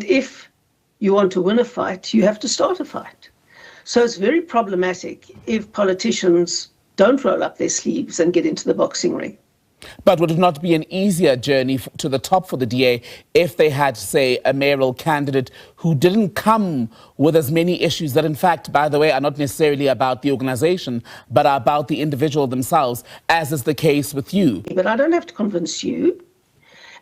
If you want to win a fight, you have to start a fight. So it's very problematic if politicians don't roll up their sleeves and get into the boxing ring. But would it not be an easier journey to the top for the DA if they had, say, a mayoral candidate who didn't come with as many issues that, in fact, by the way, are not necessarily about the organisation, but are about the individual themselves, as is the case with you? But I don't have to convince you.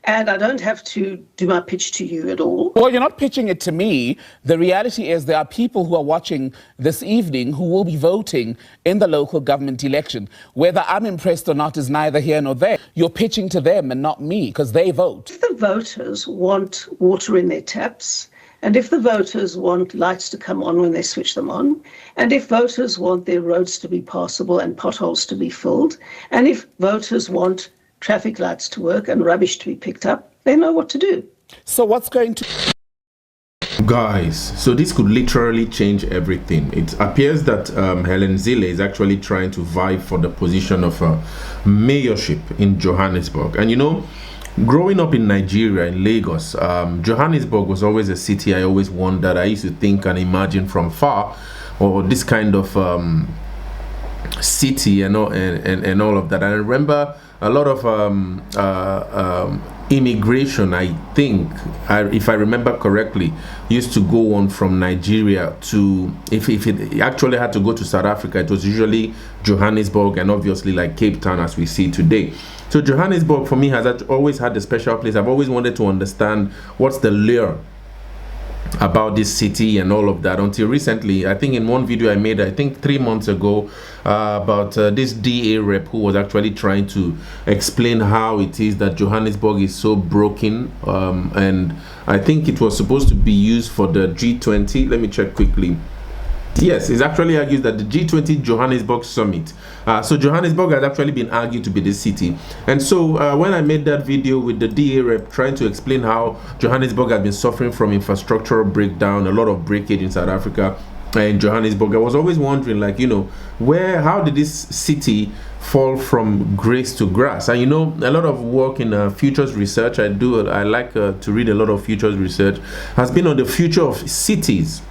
And I don't have to do my pitch to you at all. Well, you're not pitching it to me. The reality is there are people who are watching this evening who will be voting in the local government election. Whether I'm impressed or not is neither here nor there. You're pitching to them and not me, because they vote. If the voters want water in their taps, and if the voters want lights to come on when they switch them on, and if voters want their roads to be passable and potholes to be filled, and if voters want traffic lights to work and rubbish to be picked up, they know what to do. So what's going to... Guys, so this could literally change everything. It appears that Helen Zille is actually trying to vie for the position of mayorship in Johannesburg. And you know, growing up in Nigeria, in Lagos, Johannesburg was always a city I always wondered. I used to think and imagine from far, or this kind of city and all of that. And I remember a lot of immigration, I think, if I remember correctly, used to go on from Nigeria to, if it actually had to go to South Africa, it was usually Johannesburg and obviously like Cape Town as we see today. So Johannesburg for me has always had a special place. I've always wanted to understand what's the lure about this city and all of that, until recently. I think in one video I made, I think 3 months ago, about this DA rep who was actually trying to explain how it is that Johannesburg is so broken, and I think it was supposed to be used for the G20. Let me check quickly. Yes, it's actually argued that the G20 Johannesburg Summit. So Johannesburg has actually been argued to be the city. And so when I made that video with the DA rep trying to explain how Johannesburg has been suffering from infrastructural breakdown, a lot of breakage in South Africa and Johannesburg, I was always wondering, like, you know, how did this city fall from grace to grass? And you know, a lot of work in futures research I like to read a lot of futures research, has been on the future of cities.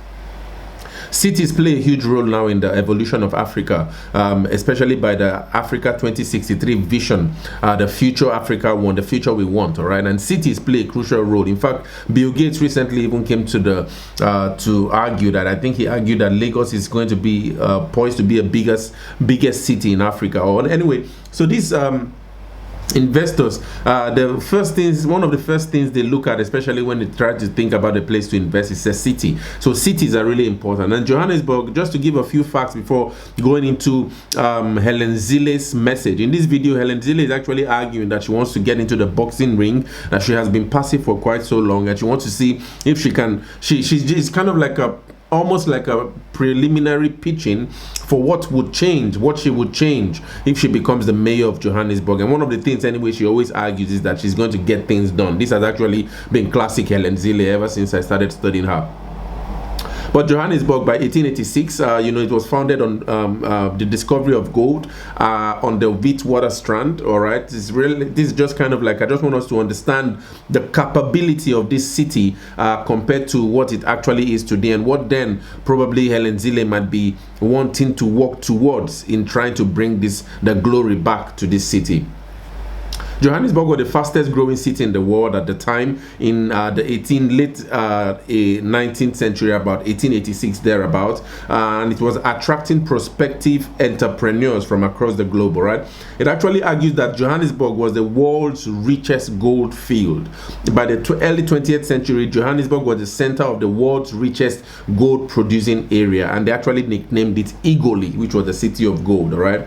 Cities play a huge role now in the evolution of Africa, especially by the Africa 2063 vision, the future Africa the future we want, all right? And cities play a crucial role. In fact, Bill Gates recently even came to argue that, I think he argued that Lagos is going to be poised to be a biggest city in Africa. Or anyway, so this investors, one of the first things they look at, especially when they try to think about a place to invest, is a city. So cities are really important. And Johannesburg, just to give a few facts before going into Helen Zille's message. In this video, Helen Zille is actually arguing that she wants to get into the boxing ring, that she has been passive for quite so long, and she wants to see if she can. She's kind of like almost like a preliminary pitching for what she would change if she becomes the mayor of Johannesburg. And one of the things anyway she always argues is that she's going to get things done. This has actually been classic Helen Zille ever since I started studying her. But Johannesburg, by 1886, you know, it was founded on the discovery of gold on the Witwatersrand. All right, this is just kind of like, I just want us to understand the capability of this city compared to what it actually is today, and what then probably Helen Zille might be wanting to work towards in trying to bring the glory back to this city. Johannesburg was the fastest growing city in the world at the time in the late 19th century, about 1886 thereabout, and it was attracting prospective entrepreneurs from across the globe. Right? It actually argues that Johannesburg was the world's richest gold field. By the early 20th century, Johannesburg was the center of the world's richest gold producing area, and they actually nicknamed it Igoli, which was the city of gold. Right?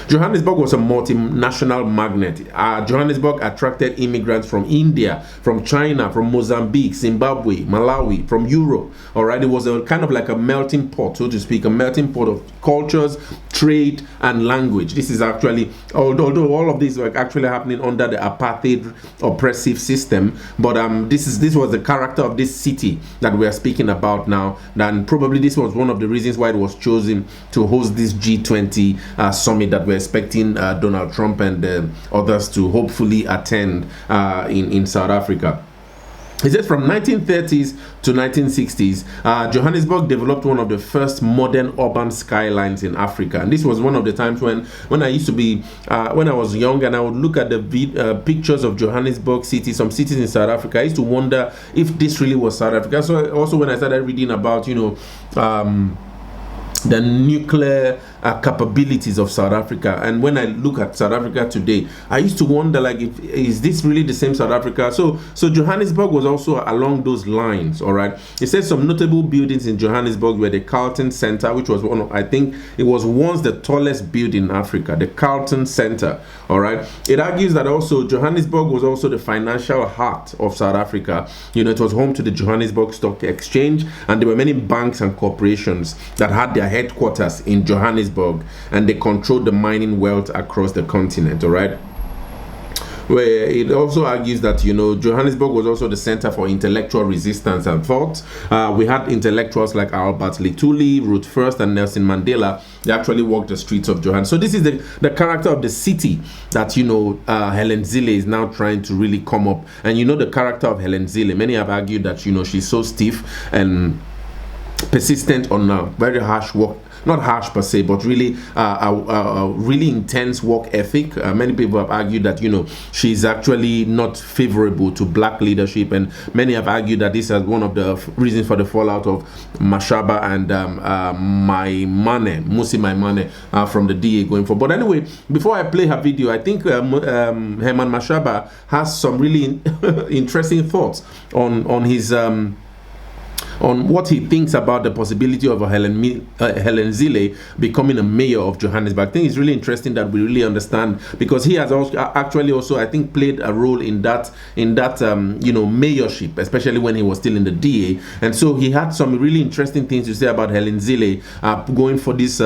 Johannesburg was a multinational magnet. Johannesburg attracted immigrants from India, from China, from Mozambique, Zimbabwe, Malawi, from Europe. All right, it was a kind of like a melting pot, so to speak, a melting pot of cultures, trade, and language. This is actually, although all of these were actually happening under the apartheid oppressive system, but this was the character of this city that we are speaking about now. And probably this was one of the reasons why it was chosen to host this G20 summit that we're expecting Donald Trump and others to hopefully attend in South Africa. He says from 1930s to 1960s, Johannesburg developed one of the first modern urban skylines in Africa. And this was one of the times when I used to be, when I was young, and I would look at the pictures of Johannesburg city, some cities in South Africa. I used to wonder if this really was South Africa. So also when I started reading about, the nuclear capabilities of South Africa, and when I look at South Africa today, I used to wonder, like, is this really the same South Africa? So Johannesburg was also along those lines. All right, it says some notable buildings in Johannesburg were the Carlton Center, which was I think it was once the tallest building in Africa, the Carlton Center. All right, it argues that also Johannesburg was also the financial heart of South Africa. It was home to the Johannesburg Stock Exchange, and there were many banks and corporations that had their headquarters in Johannesburg, and they controlled the mining wealth across the continent. All right, where it also argues that Johannesburg was also the center for intellectual resistance and thought. We had intellectuals like Albert Lutuli, Ruth First, and Nelson Mandela. They actually walked the streets of Johannesburg. So this is the character of the city that Helen Zille is now trying to really come up. And the character of Helen Zille, many have argued that she's so stiff and persistent on a very harsh work, not harsh per se, but really a really intense work ethic. Many people have argued that she's actually not favorable to black leadership, and many have argued that this is one of the reasons for the fallout of Mashaba and Musi Maimane from the DA going forward. But anyway, before I play her video, I think Herman Mashaba has some really interesting thoughts on his on what he thinks about the possibility of Helen Zille becoming a mayor of Johannesburg. I think it's really interesting that we really understand, because he has also I think played a role in that mayorship, especially when he was still in the DA. And so he had some really interesting things to say about Helen Zille going for this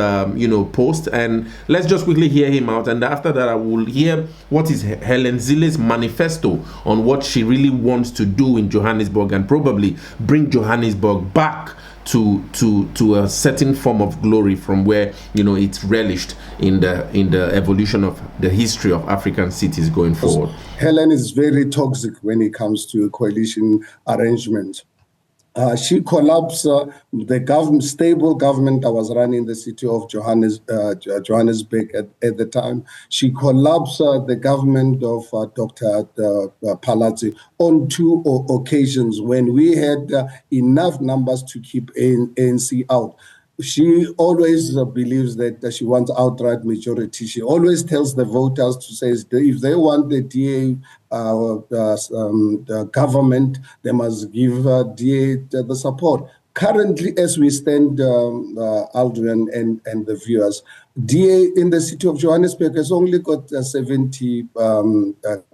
post. And let's just quickly hear him out, and after that I will hear what is Helen Zille's manifesto on what she really wants to do in Johannesburg, and probably bring Johannesburg back to a certain form of glory from where it's relished in the evolution of the history of African cities going forward. Helen is very toxic when it comes to coalition arrangement. She collapsed the stable government that was running the city of Johannesburg at the time. She collapsed the government of Dr. Palazzi on two occasions when we had enough numbers to keep ANC out. She always believes that she wants outright majority. She always tells the voters to say if they want the DA the government, they must give DA the support. Currently, as we stand, Aldrin and the viewers, DA in the city of Johannesburg has only got 70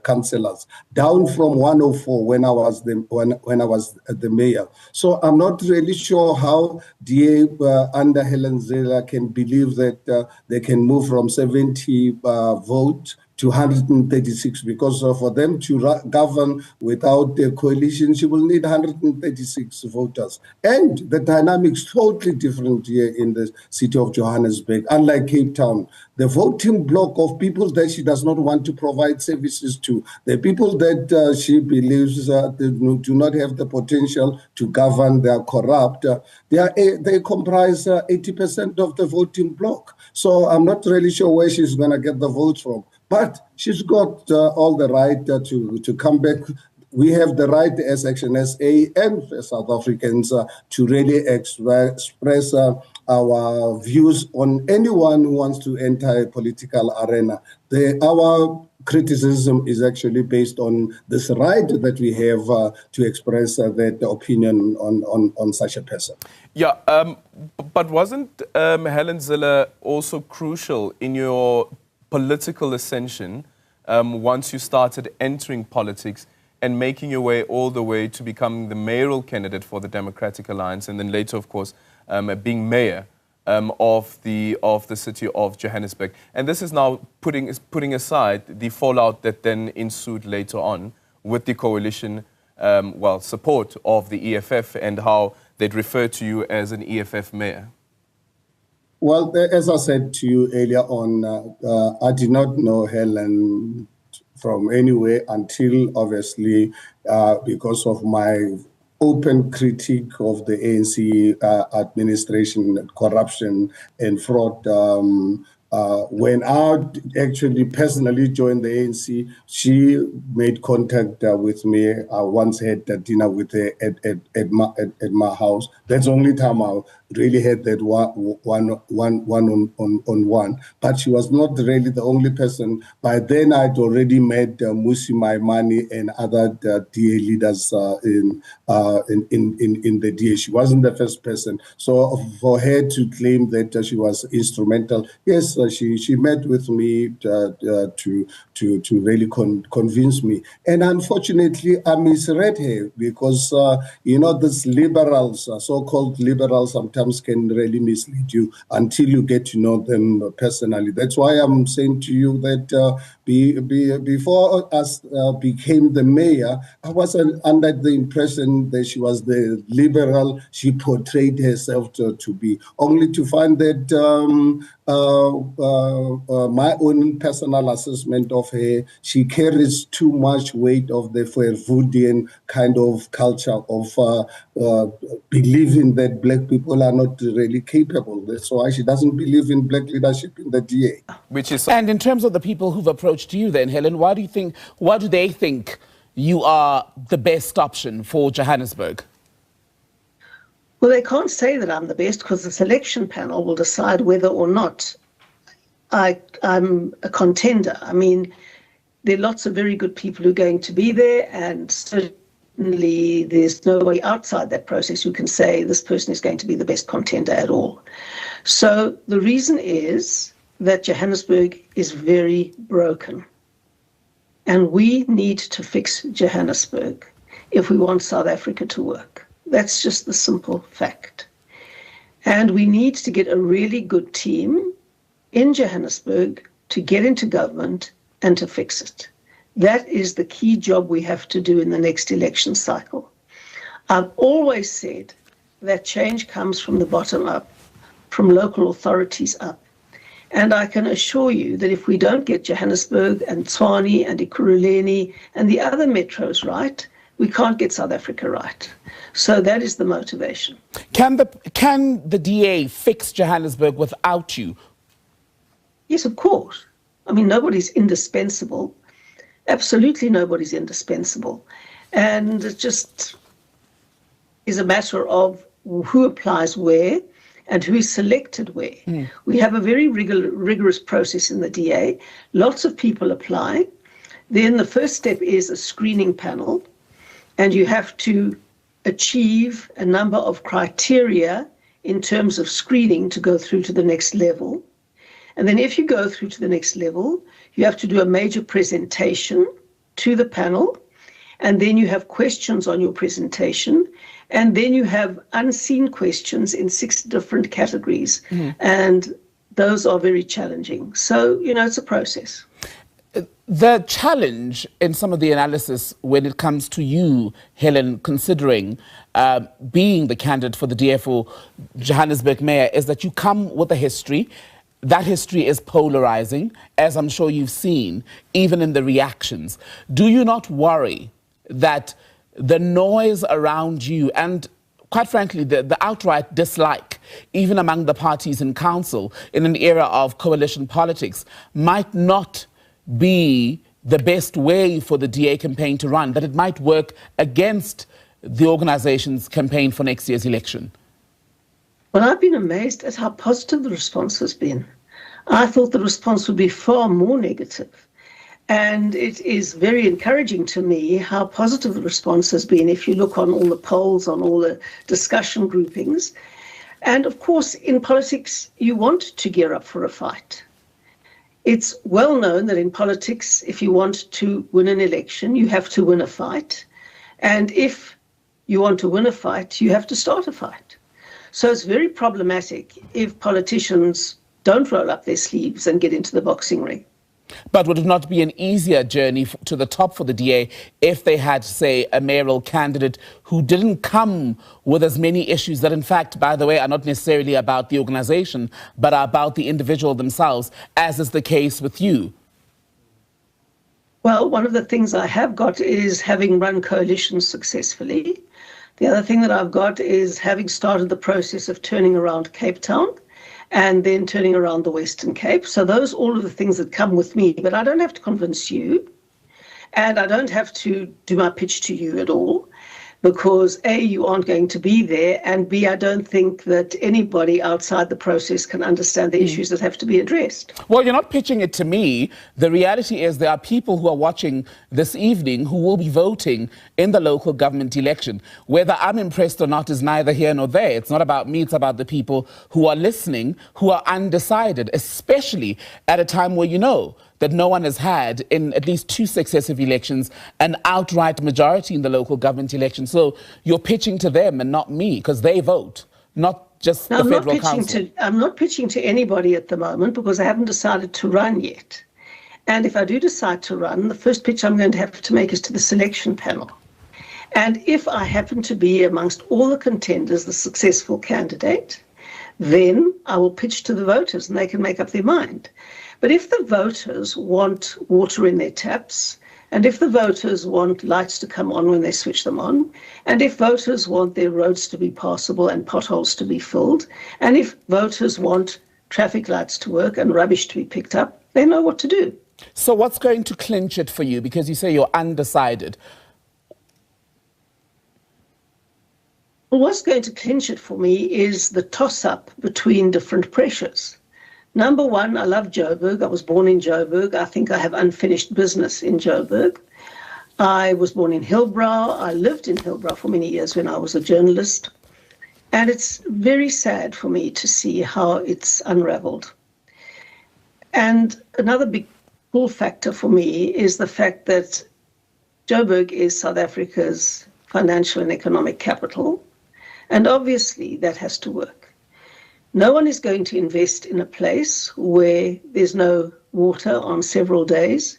councillors, down from 104 when I was the mayor. So I'm not really sure how DA under Helen Zille can believe that they can move from 70 votes to 136, because for them to govern without a coalition, she will need 136 voters. And the dynamics totally different here in the city of Johannesburg. Unlike Cape Town, the voting bloc of people that she does not want to provide services to, the people that she believes do not have the potential to govern, they are corrupt, they comprise 80% of the voting bloc. So I'm not really sure where she's going to get the votes from. But she's got all the right to come back. We have the right as Action SA and South Africans to really express our views on anyone who wants to enter a political arena. Our criticism is actually based on this right that we have to express that opinion on such a person. Yeah, but wasn't Helen Zille also crucial in your political ascension once you started entering politics and making your way all the way to becoming the mayoral candidate for the Democratic Alliance, and then later, of course, being mayor of the city of Johannesburg? And this is now putting aside the fallout that then ensued later on with the coalition, support of the EFF, and how they'd refer to you as an EFF mayor. Well, as I said to you earlier on, I did not know Helen from anywhere until obviously because of my open critique of the ANC administration, corruption and fraud. When I actually personally joined the ANC, she made contact with me. I once had a dinner with her at my house. That's the only time I really had that one-on-one. But she was not really the only person. By then, I'd already met Musi Maimane and other DA leaders in the DA. She wasn't the first person. So for her to claim that she was instrumental, yes, she met with me to really convince me. And unfortunately, I misread her because, these liberals, so-called liberals, sometimes can really mislead you until you get to know them personally. That's why I'm saying to you that before I became the mayor, I was under the impression that she was the liberal she portrayed herself to be, only to find that my own personal assessment of her, she carries too much weight of the Verwoerdian kind of culture of believing that black people are not really capable. That's why she doesn't believe in black leadership in the DA. And in terms of the people who've approached you then, Helen, why do they think you are the best option for Johannesburg? Well, they can't say that I'm the best because the selection panel will decide whether or not I'm a contender. I mean, there are lots of very good people who are going to be there, and certainly there's nobody outside that process who can say this person is going to be the best contender at all. So the reason is that Johannesburg is very broken. And we need to fix Johannesburg if we want South Africa to work. That's just the simple fact. And we need to get a really good team in Johannesburg to get into government and to fix it. That is the key job we have to do in the next election cycle. I've always said that change comes from the bottom up, from local authorities up. And I can assure you that if we don't get Johannesburg and Tshwane and Ekurhuleni and the other metros right, we can't get South Africa right. So that is the motivation. Can the DA fix Johannesburg without you? Yes, of course. I mean, nobody's indispensable. Absolutely nobody's indispensable. And it just is a matter of who applies where and who is selected where. We have a very rigorous process in the DA. Lots of people apply. Then the first step is a screening panel, and you have to achieve a number of criteria in terms of screening to go through to the next level. And then if you go through to the next level, you have to do a major presentation to the panel, and then you have questions on your presentation, and then you have unseen questions in 6 different categories. And those are very challenging. So, it's a process. The challenge in some of the analysis when it comes to you, Helen, considering being the candidate for the DA for Johannesburg Mayor, is that you come with a history. That history is polarizing, as I'm sure you've seen, even in the reactions. Do you not worry that the noise around you and, quite frankly, the outright dislike, even among the parties in council, in an era of coalition politics, might not be the best way for the DA campaign to run, that it might work against the organization's campaign for next year's election? Well, I've been amazed at how positive the response has been. I thought the response would be far more negative. And it is very encouraging to me how positive the response has been if you look on all the polls, on all the discussion groupings. And of course, in politics, you want to gear up for a fight. It's well known that in politics, if you want to win an election, you have to win a fight. And if you want to win a fight, you have to start a fight. So it's very problematic if politicians don't roll up their sleeves and get into the boxing ring. But would it not be an easier journey to the top for the DA if they had, say, a mayoral candidate who didn't come with as many issues that, in fact, by the way, are not necessarily about the organization, but are about the individual themselves, as is the case with you? Well, one of the things I have got is having run coalitions successfully. The other thing that I've got is having started the process of turning around Cape Town and then turning around the Western Cape. So those are all of the things that come with me, but I don't have to convince you, and I don't have to do my pitch to you at all, because A, you aren't going to be there, and B, I don't think that anybody outside the process can understand the issues that have to be addressed. Well, you're not pitching it to me. The reality is there are people who are watching this evening who will be voting in the local government election. Whether I'm impressed or not is neither here nor there. It's not about me, it's about the people who are listening, who are undecided, especially at a time where you know that no one has had, in at least 2 successive elections, an outright majority in the local government election. So you're pitching to them and not me, because they vote, not just the federal council. I'm not pitching to anybody at the moment because I haven't decided to run yet. And if I do decide to run, the first pitch I'm going to have to make is to the selection panel. And if I happen to be amongst all the contenders the successful candidate, then I will pitch to the voters and they can make up their mind. But if the voters want water in their taps, and if the voters want lights to come on when they switch them on, and if voters want their roads to be passable and potholes to be filled, and if voters want traffic lights to work and rubbish to be picked up, they know what to do. So what's going to clinch it for you? Because you say you're undecided. Well, what's going to clinch it for me is the toss-up between different pressures. Number one, I love Joburg. I was born in Joburg. I think I have unfinished business in Joburg. I was born in Hillbrow. I lived in Hillbrow for many years when I was a journalist. And it's very sad for me to see how it's unraveled. And another big pull factor for me is the fact that Joburg is South Africa's financial and economic capital. And obviously that has to work. No one is going to invest in a place where there's no water on several days,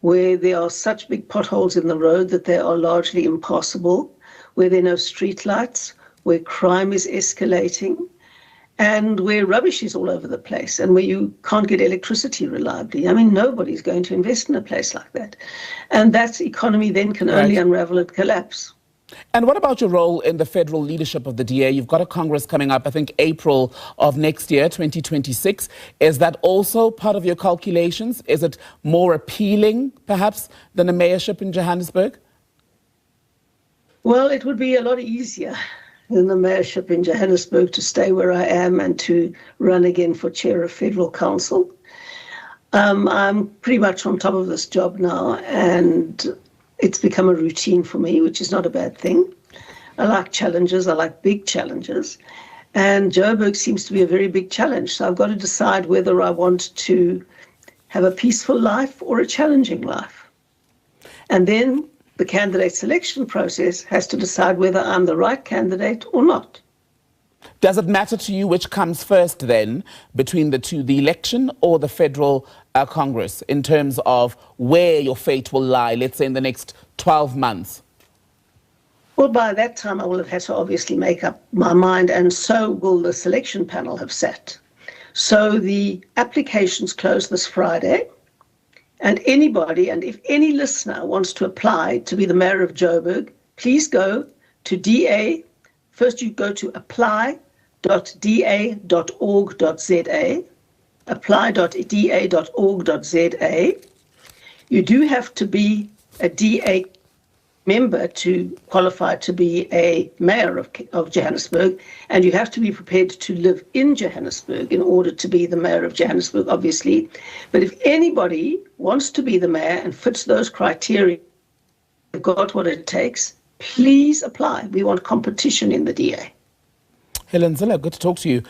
where there are such big potholes in the road that they are largely impassable, where there are no street lights, where crime is escalating, and where rubbish is all over the place, and where you can't get electricity reliably. I mean, nobody's going to invest in a place like that. And that economy then can only unravel and collapse. And what about your role in the federal leadership of the DA? You've got a Congress coming up, I think, April of next year, 2026. Is that also part of your calculations? Is it more appealing, perhaps, than a mayorship in Johannesburg? Well, it would be a lot easier than the mayorship in Johannesburg to stay where I am and to run again for chair of federal council. I'm pretty much on top of this job now, and it's become a routine for me, which is not a bad thing. I like challenges. I like big challenges. And Joburg seems to be a very big challenge. So I've got to decide whether I want to have a peaceful life or a challenging life. And then the candidate selection process has to decide whether I'm the right candidate or not. Does it matter to you which comes first then between the two, the election or the federal Congress, in terms of where your fate will lie, let's say in the next 12 months? Well, by that time I will have had to obviously make up my mind, and so will the selection panel have sat. So the applications close this Friday, and anybody, and if any listener wants to apply to be the mayor of Joburg, please go to DA. First, you go to apply.da.org.za, apply.da.org.za. You do have to be a DA member to qualify to be a mayor of Johannesburg, and you have to be prepared to live in Johannesburg in order to be the mayor of Johannesburg, obviously. But if anybody wants to be the mayor and fits those criteria, they've got what it takes, please apply. We want competition in the DA. Helen Zille, good to talk to you.